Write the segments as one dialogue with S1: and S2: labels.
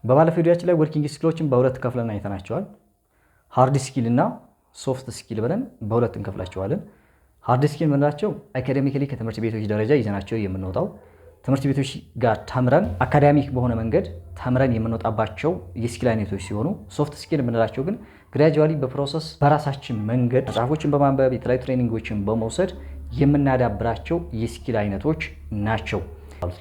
S1: በባለፈው ቪዲዮአችን ላይ ወርኪንግ ስኪሎችን በሁለት ከፍለን አይተናቸዋል። ሃርድ ስኪል እና ሶፍት ስኪል ብለን በሁለት እንከፍላቸዋለን። ሃርድ ስኪል የምንላቸው አካዴሚካሊ ከትምህርት ቤቶች ደረጃ ይዘናቸው የምንወጣው ትምህርት ቤቶች ጋር ተምረን አካዳሚክ በሆነ መንገድ ተምረን የምንወጣባቸው የስኪል አይነቶች ሲሆኑ፣ ሶፍት ስኪል የምንላቸው ግን ግራጁዋሊ በፕሮሰስ በራሳችን መንገድ መጽሐፎችን በማንበብ የተለያዩ ትሬኒንጎችን በመውሰድ የምናዳብራቸው የስኪል አይነቶች ናቸው።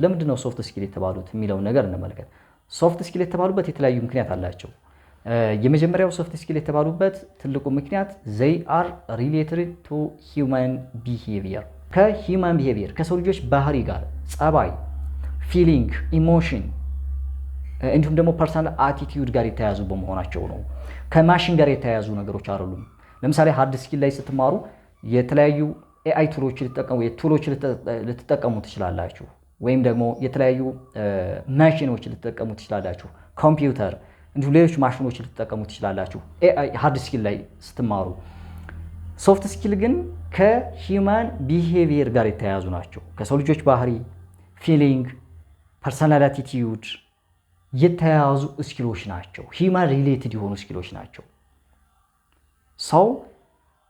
S1: ለምንድን ነው ሶፍት ስኪል የተባሉት የሚለውን ነገር እንመልከት። ሶፍት ስኪል የተባሉበት የተለያዩ ምክንያት አላቸው። የመጀመሪያው ሶፍት ስኪል የተባሉበት ትልቁ ምክንያት they are related to human behavior ከሂውማን ቢሄቪየር ከሰው ልጆች ባህሪ ጋር ጸባይ፣ ፊሊንግ፣ ኢሞሽን እንዲሁም ደግሞ ፐርሰናል አቲቲዩድ ጋር የተያያዙ በመሆናቸው ነው። ከማሽን ጋር የተያያዙ ነገሮች አይደሉም። ለምሳሌ ሃርድ ስኪል ላይ ስትማሩ የተለያዩ ኤአይ ቱሎች ልትጠቀሙ ትችላላችሁ፣ ወይም ደግሞ የተለያዩ ማሽኖች ልትጠቀሙ ትችላላችሁ፣ ኮምፒውተር እንዲሁም ሌሎች ማሽኖች ልትጠቀሙ ትችላላችሁ ሃርድ ስኪል ላይ ስትማሩ። ሶፍት ስኪል ግን ከሂውማን ቢሄቪየር ጋር የተያያዙ ናቸው። ከሰው ልጆች ባህሪ፣ ፊሊንግ፣ ፐርሰናል አቲቲዩድ የተያያዙ ስኪሎች ናቸው። ሂውማን ሪሌትድ የሆኑ ስኪሎች ናቸው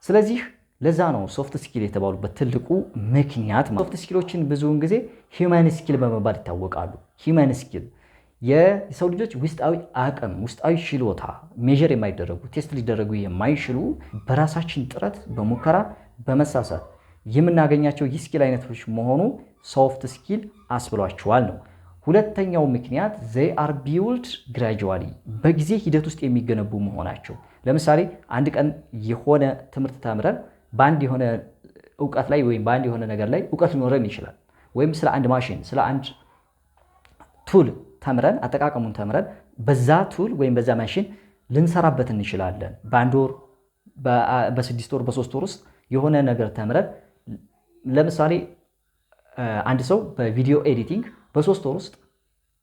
S1: ስለዚህ ለዛ ነው ሶፍት ስኪል የተባሉበት ትልቁ ምክንያት። ሶፍት ስኪሎችን ብዙውን ጊዜ ሂውማን ስኪል በመባል ይታወቃሉ። ሂውማን ስኪል የሰው ልጆች ውስጣዊ አቅም፣ ውስጣዊ ችሎታ ሜዥር የማይደረጉ ቴስት ሊደረጉ የማይችሉ በራሳችን ጥረት፣ በሙከራ፣ በመሳሳት የምናገኛቸው የስኪል አይነቶች መሆኑ ሶፍት ስኪል አስብሏቸዋል ነው። ሁለተኛው ምክንያት they are built gradually በጊዜ ሂደት ውስጥ የሚገነቡ መሆናቸው። ለምሳሌ አንድ ቀን የሆነ ትምህርት ተምረን በአንድ የሆነ እውቀት ላይ ወይም በአንድ የሆነ ነገር ላይ እውቀት ሊኖረን ይችላል። ወይም ስለ አንድ ማሽን፣ ስለ አንድ ቱል ተምረን አጠቃቀሙን ተምረን በዛ ቱል ወይም በዛ ማሽን ልንሰራበት እንችላለን። በአንድ ወር፣ በ6 ወር፣ በ3 ወር ውስጥ የሆነ ነገር ተምረን ለምሳሌ አንድ ሰው በቪዲዮ ኤዲቲንግ በ3 ወር ውስጥ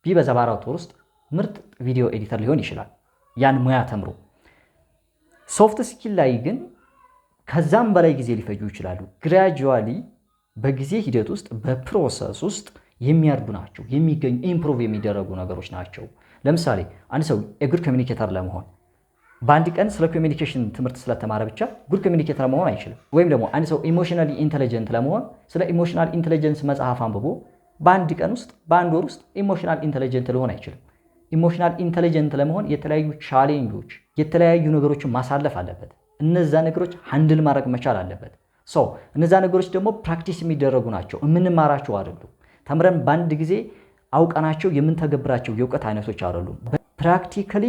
S1: ቢበዛ በ4 ወር ውስጥ ምርጥ ቪዲዮ ኤዲተር ሊሆን ይችላል ያን ሙያ ተምሮ። ሶፍት ስኪል ላይ ግን ከዛም በላይ ጊዜ ሊፈጁ ይችላሉ። ግራጁዋሊ በጊዜ ሂደት ውስጥ በፕሮሰስ ውስጥ የሚያድጉ ናቸው፣ የሚገኙ ኢምፕሩቭ የሚደረጉ ነገሮች ናቸው። ለምሳሌ አንድ ሰው የጉድ ኮሚኒኬተር ለመሆን በአንድ ቀን ስለ ኮሚኒኬሽን ትምህርት ስለተማረ ብቻ ጉድ ኮሚኒኬተር መሆን አይችልም። ወይም ደግሞ አንድ ሰው ኢሞሽናሊ ኢንቴሊጀንት ለመሆን ስለ ኢሞሽናል ኢንቴሊጀንስ መጽሐፍ አንብቦ በአንድ ቀን ውስጥ በአንድ ወር ውስጥ ኢሞሽናል ኢንቴሊጀንት ሊሆን አይችልም። ኢሞሽናል ኢንቴሊጀንት ለመሆን የተለያዩ ቻሌንጆች፣ የተለያዩ ነገሮችን ማሳለፍ አለበት። እነዛ ነገሮች ሃንድል ማድረግ መቻል አለበት። እነዛ ነገሮች ደግሞ ፕራክቲስ የሚደረጉ ናቸው፣ የምንማራቸው አይደሉም። ተምረን በአንድ ጊዜ አውቀናቸው የምንተገብራቸው የእውቀት አይነቶች አይደሉም። ፕራክቲካሊ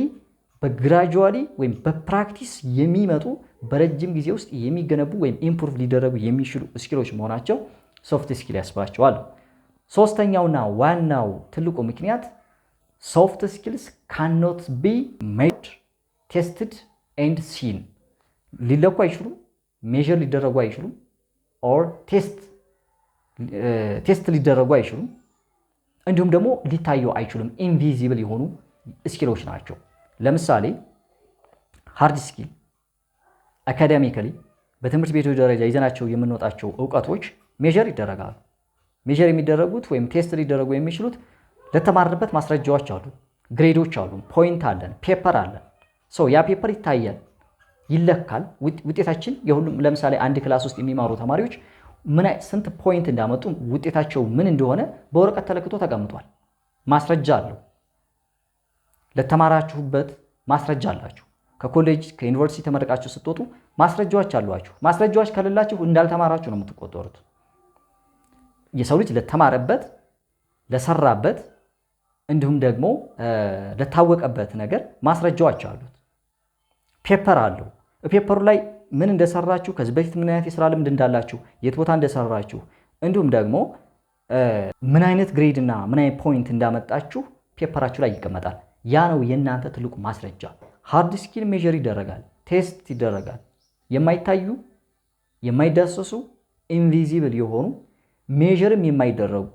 S1: በግራጁዋሊ ወይም በፕራክቲስ የሚመጡ በረጅም ጊዜ ውስጥ የሚገነቡ ወይም ኢምፕሩቭ ሊደረጉ የሚችሉ ስኪሎች መሆናቸው ሶፍት ስኪል ያስባቸዋል። ሶስተኛውና ዋናው ትልቁ ምክንያት ሶፍት ስኪልስ ካኖት ቢ ሜድ ቴስትድ ኤንድ ሲን ሊለኩ አይችሉም፣ ሜዥር ሊደረጉ አይችሉም፣ ኦር ቴስት ሊደረጉ አይችሉም፣ እንዲሁም ደግሞ ሊታዩ አይችሉም። ኢንቪዚብል የሆኑ ስኪሎች ናቸው። ለምሳሌ ሃርድ ስኪል አካዳሚካሊ በትምህርት ቤቶች ደረጃ ይዘናቸው የምንወጣቸው እውቀቶች ሜዥር ይደረጋሉ። ሜዥር የሚደረጉት ወይም ቴስት ሊደረጉ የሚችሉት ለተማርንበት ማስረጃዎች አሉ፣ ግሬዶች አሉ፣ ፖይንት አለን፣ ፔፐር አለን። ያ ፔፐር ይታያል፣ ይለካል። ውጤታችን የሁሉም ለምሳሌ አንድ ክላስ ውስጥ የሚማሩ ተማሪዎች ስንት ፖይንት እንዳመጡ ውጤታቸው ምን እንደሆነ በወረቀት ተለክቶ ተቀምጧል። ማስረጃ አለው። ለተማራችሁበት ማስረጃ አላችሁ። ከኮሌጅ ከዩኒቨርሲቲ ተመረቃችሁ ስትወጡ ማስረጃዎች አሏችሁ። ማስረጃዎች ከሌላችሁ እንዳልተማራችሁ ነው የምትቆጠሩት። የሰው ልጅ ለተማረበት፣ ለሰራበት እንዲሁም ደግሞ ለታወቀበት ነገር ማስረጃዎች አሉት። ፔፐር አለው። ፔፐሩ ላይ ምን እንደሰራችሁ፣ ከዚህ በፊት ምን አይነት የስራ ልምድ እንዳላችሁ፣ የት ቦታ እንደሰራችሁ እንዲሁም ደግሞ ምን አይነት ግሬድ እና ምን አይነት ፖይንት እንዳመጣችሁ ፔፐራችሁ ላይ ይቀመጣል። ያ ነው የእናንተ ትልቁ ማስረጃ። ሃርድ ስኪል ሜዥር ይደረጋል፣ ቴስት ይደረጋል። የማይታዩ የማይዳሰሱ ኢንቪዚብል የሆኑ ሜዥርም የማይደረጉ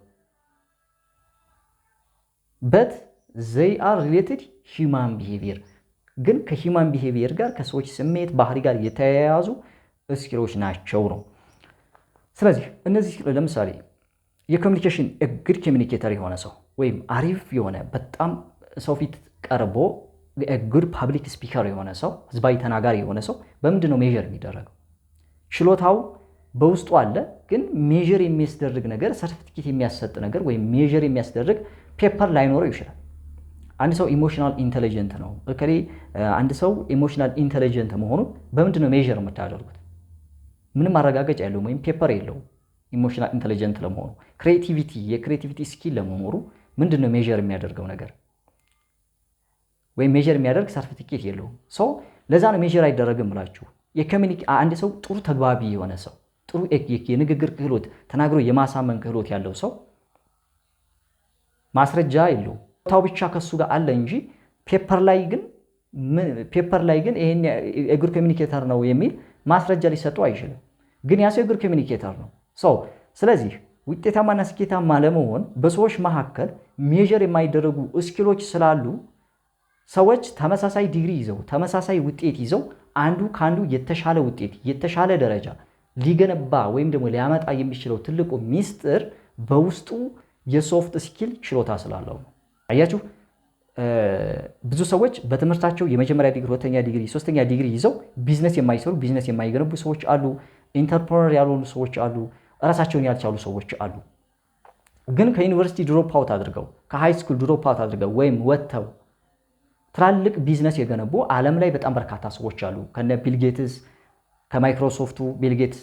S1: በት they are related human behavior ግን ከሂውማን ቢሄቪየር ጋር ከሰዎች ስሜት ባህሪ ጋር የተያያዙ ስኪሎች ናቸው ነው። ስለዚህ እነዚህ ለምሳሌ የኮሚኒኬሽን ጉድ ኮሚኒኬተር የሆነ ሰው ወይም አሪፍ የሆነ በጣም ሰው ፊት ቀርቦ ጉድ ፓብሊክ ስፒከር የሆነ ሰው ህዝባዊ ተናጋሪ የሆነ ሰው በምንድን ነው ሜዥር የሚደረገው? ችሎታው በውስጡ አለ፣ ግን ሜዥር የሚያስደርግ ነገር ሰርቲፊኬት የሚያሰጥ ነገር ወይም ሜዥር የሚያስደርግ ፔፐር ላይኖረው ይችላል። አንድ ሰው ኢሞሽናል ኢንተለጀንት ነው አንድ ሰው ኢሞሽናል ኢንተለጀንት መሆኑን በምንድን ነው ሜዥር የምታደርጉት? ምንም ማረጋገጫ የለውም ወይም ፔፐር የለውም። ኢሞሽናል ኢንተለጀንት ለመሆኑ የክሬቲቪቲ ስኪል ለመኖሩ ምንድን ነው ሜዥር የሚያደርገው ነገር? ወይም ሜዥር የሚያደርግ ሰርቲፊኬት የለውም። ሰው ለዛ ነው ሜዥር አይደረግም ብላችሁ አንድ ሰው ጥሩ ተግባቢ የሆነ ሰው ጥሩ የንግግር ክህሎት ተናግሮ የማሳመን ክህሎት ያለው ሰው ማስረጃ የለውም። ታው ብቻ ከሱ ጋር አለ እንጂ ፔፐር ላይ ግን ይሄን የጉድ ኮሚኒኬተር ነው የሚል ማስረጃ ሊሰጠው አይችልም። ግን ያ ሰው የጉድ ኮሚኒኬተር ነው። ስለዚህ ውጤታማና ስኬታማ ለመሆን በሰዎች መካከል ሜዥር የማይደረጉ ስኪሎች ስላሉ ሰዎች ተመሳሳይ ዲግሪ ይዘው ተመሳሳይ ውጤት ይዘው አንዱ ካንዱ የተሻለ ውጤት የተሻለ ደረጃ ሊገነባ ወይም ደግሞ ሊያመጣ የሚችለው ትልቁ ሚስጥር በውስጡ የሶፍት ስኪል ችሎታ ስላለው ነው። አያችሁ፣ ብዙ ሰዎች በትምህርታቸው የመጀመሪያ ዲግሪ፣ ሁለተኛ ዲግሪ፣ ሶስተኛ ዲግሪ ይዘው ቢዝነስ የማይሰሩ ቢዝነስ የማይገነቡ ሰዎች አሉ። ኢንተርፕረነር ያልሆኑ ሰዎች አሉ። ራሳቸውን ያልቻሉ ሰዎች አሉ። ግን ከዩኒቨርሲቲ ድሮፕ አውት አድርገው ከሃይ ስኩል ድሮፕ አውት አድርገው ወይም ወጥተው ትላልቅ ቢዝነስ የገነቡ ዓለም ላይ በጣም በርካታ ሰዎች አሉ። ከነ ቢል ጌትስ ከማይክሮሶፍቱ ቢል ጌትስ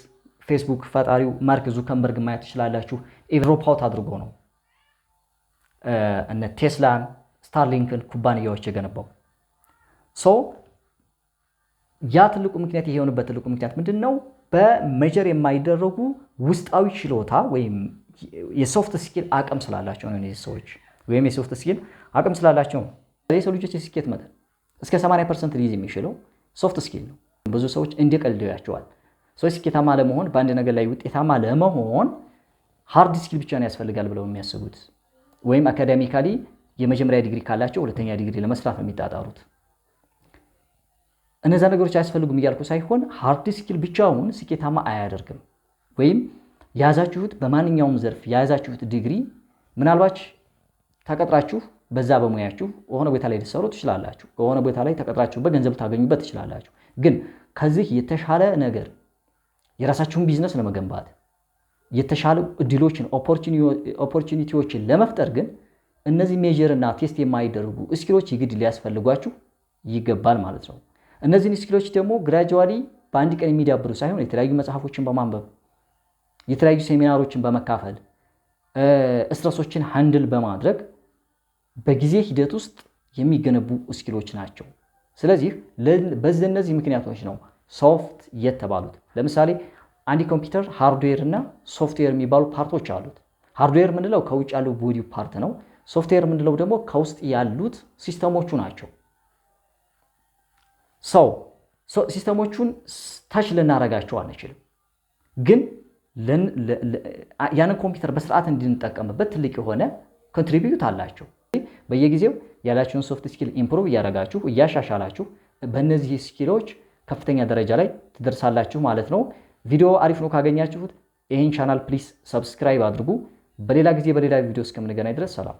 S1: ፌስቡክ ፈጣሪው ማርክ ዙከንበርግ ማየት ትችላላችሁ። ድሮፕ አውት አድርጎ ነው እነ ቴስላን ስታርሊንክን ኩባንያዎች የገነባው። ያ ትልቁ ምክንያት የሆነበት ትልቁ ምክንያት ምንድነው? በሜጀር የማይደረጉ ውስጣዊ ችሎታ ወይም የሶፍት ስኪል አቅም ስላላቸው ነው። እነዚህ ሰዎች ወይም የሶፍት ስኪል አቅም ስላላቸው ነው። የሰው ልጆች የስኬት መጠን እስከ 80% ሊይዝ የሚችለው ሶፍት ስኪል ነው። ብዙ ሰዎች እንዲቀልደው ያቸዋል። ሰዎች ስኬታማ ለመሆን በአንድ ነገር ላይ ውጤታማ ለመሆን ሃርድ ስኪል ብቻ ነው ያስፈልጋል ብለው የሚያስቡት ወይም አካዳሚካሊ የመጀመሪያ ዲግሪ ካላቸው ሁለተኛ ዲግሪ ለመስራት ነው የሚጣጣሩት። እነዛ ነገሮች አያስፈልጉም እያልኩ ሳይሆን ሃርድ ስኪል ብቻውን ስኬታማ አያደርግም። ወይም ያዛችሁት በማንኛውም ዘርፍ ያዛችሁት ዲግሪ ምናልባት ተቀጥራችሁ በዛ በሙያችሁ የሆነ ቦታ ላይ ልትሰሩ ትችላላችሁ። የሆነ ቦታ ላይ ተቀጥራችሁ በገንዘብ ታገኙበት ትችላላችሁ። ግን ከዚህ የተሻለ ነገር የራሳችሁን ቢዝነስ ለመገንባት የተሻለ እድሎችን ኦፖርቹኒቲዎችን ለመፍጠር ግን እነዚህ ሜጀር እና ቴስት የማይደረጉ ስኪሎች ይግድ ሊያስፈልጓችሁ ይገባል ማለት ነው። እነዚህን ስኪሎች ደግሞ ግራጁዋሊ በአንድ ቀን የሚዳብሩ ሳይሆን የተለያዩ መጽሐፎችን በማንበብ የተለያዩ ሴሚናሮችን በመካፈል ስትረሶችን ሃንድል በማድረግ በጊዜ ሂደት ውስጥ የሚገነቡ ስኪሎች ናቸው። ስለዚህ በእነዚህ ምክንያቶች ነው ሶፍት የተባሉት። ለምሳሌ አንድ ኮምፒውተር ሃርድዌር እና ሶፍትዌር የሚባሉ ፓርቶች አሉት። ሃርድዌር ምንለው ከውጭ ያለው ቦዲ ፓርት ነው። ሶፍትዌር ምንለው ደግሞ ከውስጥ ያሉት ሲስተሞቹ ናቸው። ሲስተሞቹን ታች ልናረጋቸው አንችልም፣ ግን ያንን ኮምፒውተር በስርዓት እንድንጠቀምበት ትልቅ የሆነ ኮንትሪቢዩት አላቸው። በየጊዜው ያላችሁን ሶፍት ስኪል ኢምፕሩቭ እያደረጋችሁ እያሻሻላችሁ በእነዚህ ስኪሎች ከፍተኛ ደረጃ ላይ ትደርሳላችሁ ማለት ነው። ቪዲዮ አሪፍ ነው ካገኛችሁት ይህን ቻናል ፕሊስ ሰብስክራይብ አድርጉ። በሌላ ጊዜ በሌላ ቪዲዮ እስከምንገናኝ ድረስ ሰላም።